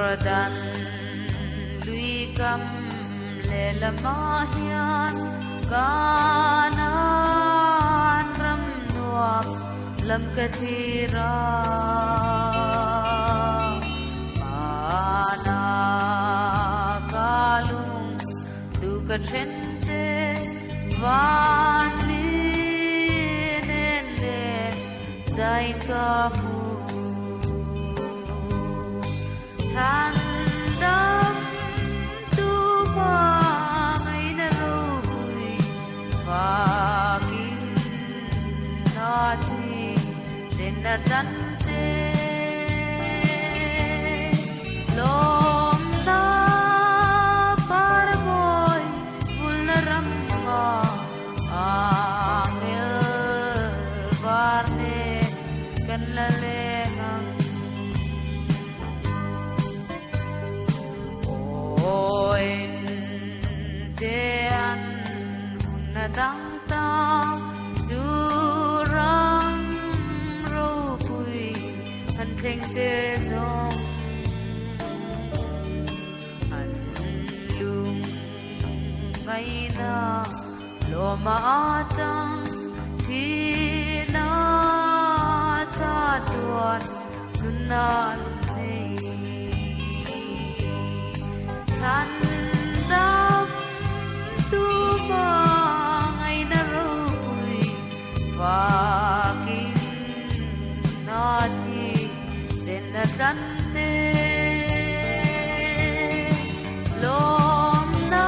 Jordan lui kam le lama hian kanan ram nuam lam kathira mana kalung du kathente vani nende zain kamu Tandam tu pangai na rohui Vakin nati Denadante Lom na paraboy Vulnerama Angel varne Kanlalengang Ointean nadang ta durang rupui han theng te zong han lung ngai na lo ma tang thi na cha tuan kunan Tandam tu pangai na rohui Vakin nati denadante Lom na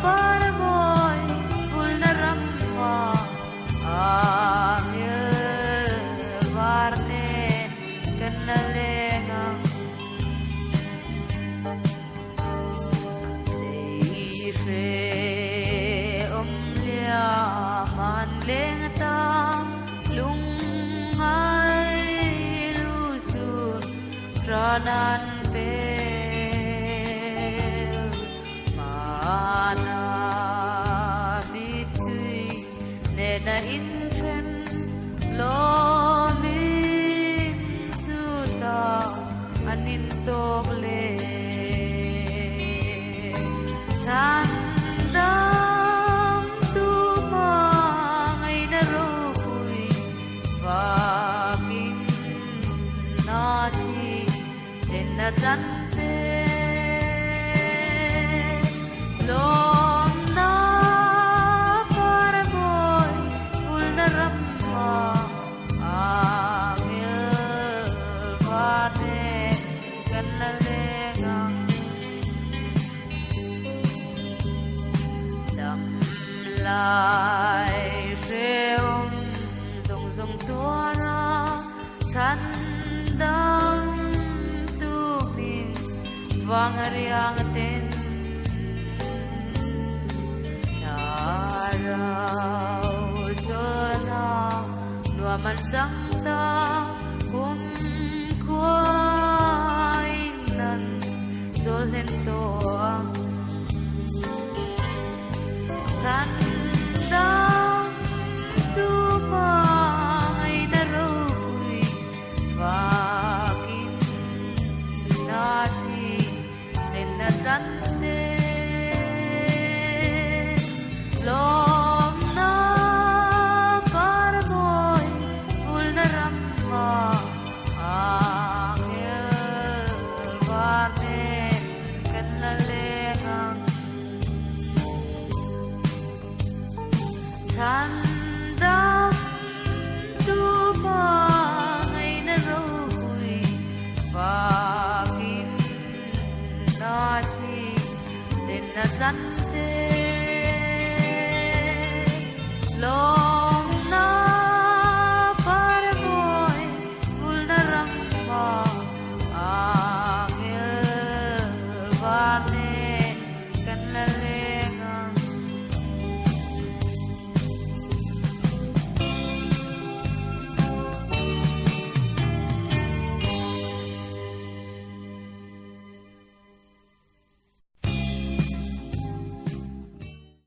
paraboy vulnerama Angel varne kanalengang man leng ta lung ai lu sun ranan pe mana bitui ne na in chen lo min su ta anin tok le Tandam tu pangai na rohui Vakin nati denadante Lom na paraboy vulnerama Angel varne kanalengang Lai reum dong dong tuara Tandang tu pin vang riang ten Narau jona nuaman sangta kum kuainan Zolhen toang Tandam tu pangai na rohui Vakin nati denadante Lom na paraboy vulnerama Angel varne kanalengang Tandam tu pangai na rohui Vakin nati denadante